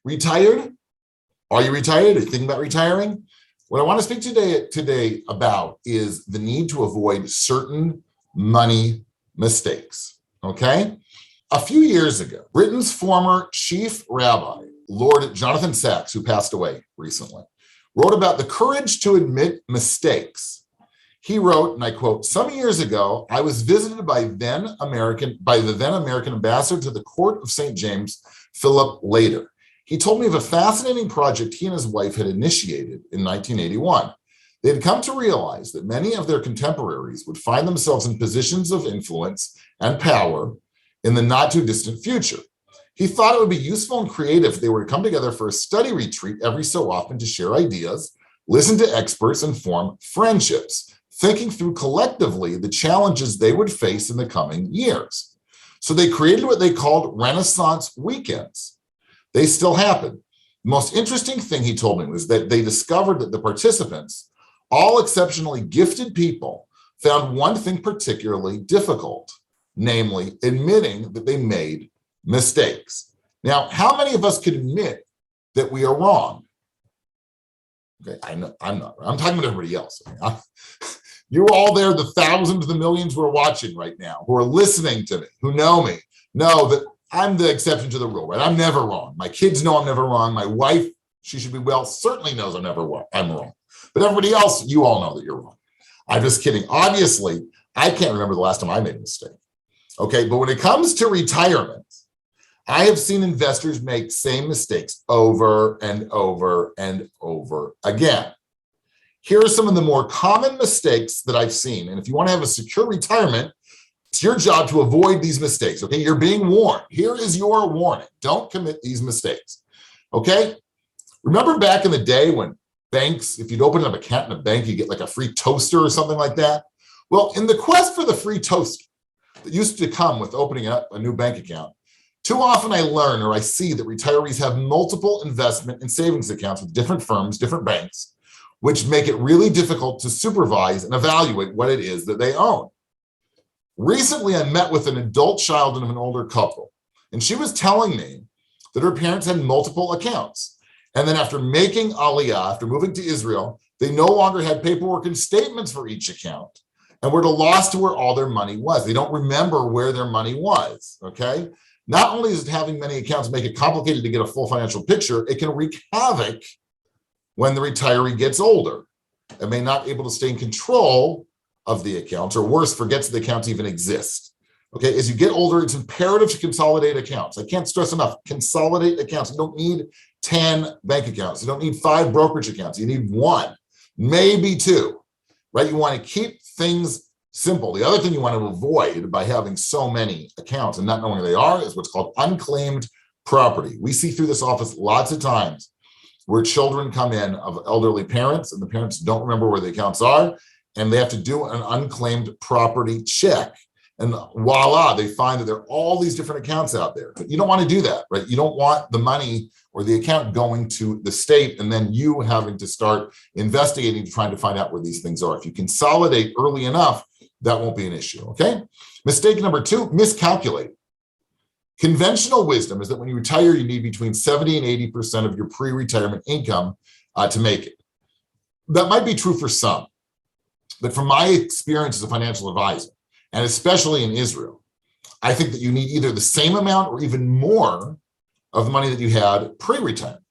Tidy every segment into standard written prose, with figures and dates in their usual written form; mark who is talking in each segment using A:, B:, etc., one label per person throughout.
A: Retired? Are you retired? Are you thinking about retiring? What I want to speak today about is the need to avoid certain money mistakes, okay? A few years ago, Britain's former chief rabbi, Lord Jonathan Sacks, who passed away recently, wrote about the courage to admit mistakes. He wrote, and I quote, "Some years ago, I was visited by the then American ambassador to the court of St. James, Philip Lader. He told me of a fascinating project he and his wife had initiated in 1981. They had come to realize that many of their contemporaries would find themselves in positions of influence and power in the not too distant future. He thought it would be useful and creative if they were to come together for a study retreat every so often to share ideas, listen to experts, and form friendships, thinking through collectively the challenges they would face in the coming years. So they created what they called Renaissance weekends. They still happen. The most interesting thing he told me was that they discovered that the participants, all exceptionally gifted people, found one thing particularly difficult, namely admitting that they made mistakes. Now, how many of us can admit that we are wrong? Okay, I know I'm not. I'm talking about everybody else. You're all there, the thousands, the millions who are watching right now, who are listening to me, who know me, know that I'm the exception to the rule, right? I'm never wrong. My kids know I'm never wrong. My wife, she should be well, certainly knows I'm wrong. But everybody else, you all know that you're wrong. I'm just kidding. Obviously, I can't remember the last time I made a mistake. Okay, but when it comes to retirement, I have seen investors make same mistakes over and over and over again. Here are some of the more common mistakes that I've seen. And if you want to have a secure retirement, it's your job to avoid these mistakes, okay? You're being warned. Here is your warning. Don't commit these mistakes, okay? Remember back in the day when banks, if you'd open up an account in a bank, you get like a free toaster or something like that? Well, in the quest for the free toaster that used to come with opening up a new bank account, too often I learn or I see that retirees have multiple investment and savings accounts with different firms, different banks, which make it really difficult to supervise and evaluate what it is that they own. Recently, I met with an adult child of an older couple, and she was telling me that her parents had multiple accounts. And then after making Aliyah, after moving to Israel, they no longer had paperwork and statements for each account and were at a loss to where all their money was. They don't remember where their money was, okay? Not only does having many accounts make it complicated to get a full financial picture, it can wreak havoc when the retiree gets older and may not be able to stay in control of the accounts, or worse, forgets the accounts even exist. Okay, as you get older, it's imperative to consolidate accounts. I can't stress enough, consolidate accounts. You don't need 10 bank accounts. You don't need 5 brokerage accounts. You need 1, maybe 2, right? You want to keep things simple. The other thing you want to avoid by having so many accounts and not knowing where they are is what's called unclaimed property. We see through this office lots of times where children come in of elderly parents and the parents don't remember where the accounts are, and they have to do an unclaimed property check. And voila, they find that there are all these different accounts out there. But you don't want to do that, right? You don't want the money or the account going to the state and then you having to start investigating, trying to find out where these things are. If you consolidate early enough, that won't be an issue, okay? Mistake number 2, miscalculating. Conventional wisdom is that when you retire, you need between 70 and 80% of your pre-retirement income to make it. That might be true for some. But from my experience as a financial advisor, and especially in Israel, I think that you need either the same amount or even more of the money that you had pre-retirement.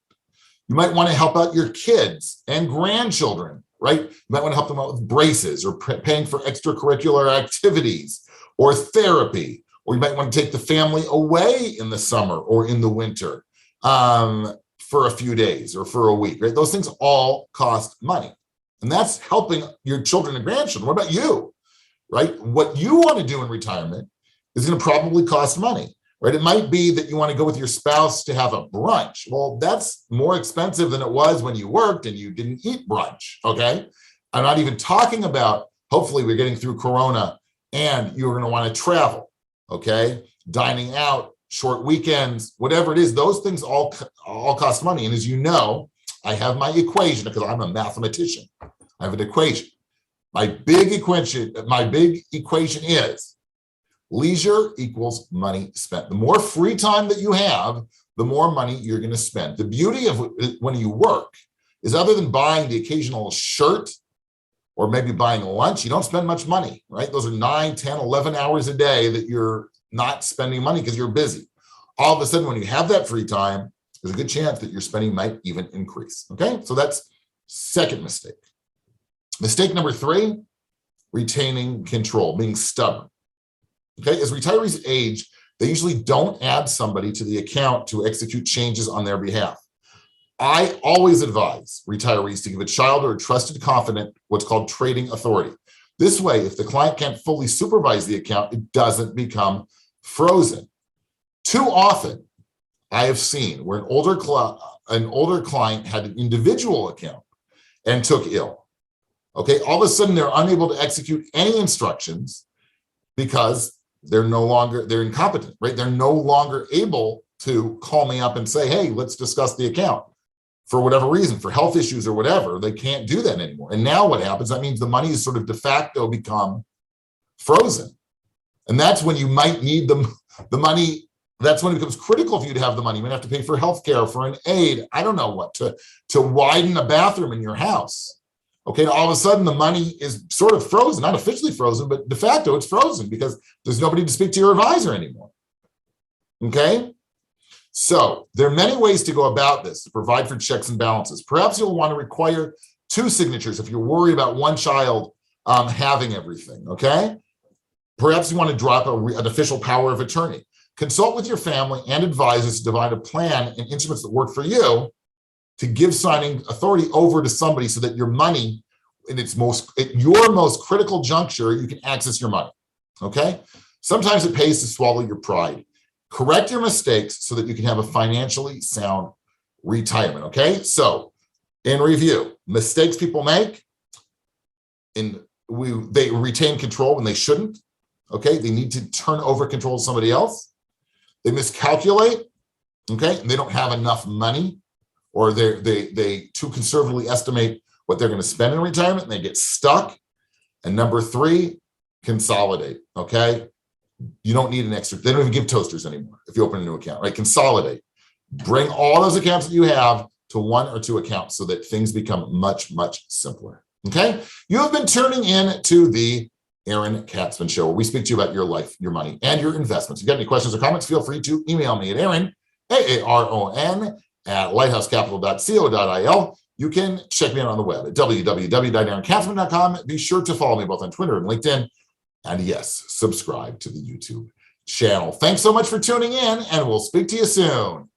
A: You might want to help out your kids and grandchildren, right? You might want to help them out with braces or paying for extracurricular activities or therapy, or you might want to take the family away in the summer or in the winter for a few days or for a week, right? Those things all cost money. And that's helping your children and grandchildren. What about you, right? What you want to do in retirement is going to probably cost money, right? It might be that you want to go with your spouse to have a brunch. Well, that's more expensive than it was when you worked and you didn't eat brunch, okay? I'm not even talking about, hopefully we're getting through Corona and you're going to want to travel, okay? Dining out, short weekends, whatever it is, those things all cost money. And as you know, I have my equation because I'm a mathematician. I have an equation. My big equation is leisure equals money spent. The more free time that you have, the more money you're going to spend. The beauty of when you work is, other than buying the occasional shirt or maybe buying lunch, you don't spend much money, right? Those are 9, 10, 11 hours a day that you're not spending money because you're busy. All of a sudden, when you have that free time, there's a good chance that your spending might even increase, okay? So that's second mistake. Mistake number 3, retaining control, being stubborn. Okay, as retirees age, they usually don't add somebody to the account to execute changes on their behalf. I always advise retirees to give a child or a trusted confidant what's called trading authority. This way, if the client can't fully supervise the account, it doesn't become frozen. Too often, I have seen where an older client had an individual account and took ill. Okay, all of a sudden they're unable to execute any instructions because they're incompetent, right? They're no longer able to call me up and say, hey, let's discuss the account. For whatever reason, for health issues or whatever, they can't do that anymore. And now what happens? That means the money is sort of de facto become frozen. And that's when you might need the money. That's when it becomes critical for you to have the money. You might have to pay for healthcare, for an aid, I don't know what, to widen a bathroom in your house. Okay, all of a sudden the money is sort of frozen, not officially frozen, but de facto it's frozen because there's nobody to speak to your advisor anymore. Okay, so there are many ways to go about this to provide for checks and balances. Perhaps you'll want to require 2 signatures if you're worried about one child having everything, okay? Perhaps you want to drop an official power of attorney. Consult with your family and advisors to devise a plan and instruments that work for you to give signing authority over to somebody so that your money, at your most critical juncture, you can access your money, okay? Sometimes it pays to swallow your pride. Correct your mistakes so that you can have a financially sound retirement, okay? So, in review, mistakes people make, they retain control when they shouldn't, okay? They need to turn over control to somebody else. They miscalculate, okay? And they don't have enough money, or they too conservatively estimate what they're going to spend in retirement and they get stuck. And number 3, consolidate, okay? You don't need an extra, they don't even give toasters anymore if you open a new account, right? Consolidate. Bring all those accounts that you have to 1 or 2 accounts so that things become much, much simpler, okay? You have been tuning in to the Aaron Katzman Show, where we speak to you about your life, your money, and your investments. If you got any questions or comments, feel free to email me at Aaron, AARON, at lighthousecapital.co.il. You can check me out on the web at www.aaronkatzman.com. Be sure to follow me both on Twitter and LinkedIn. And yes, subscribe to the YouTube channel. Thanks so much for tuning in, and we'll speak to you soon.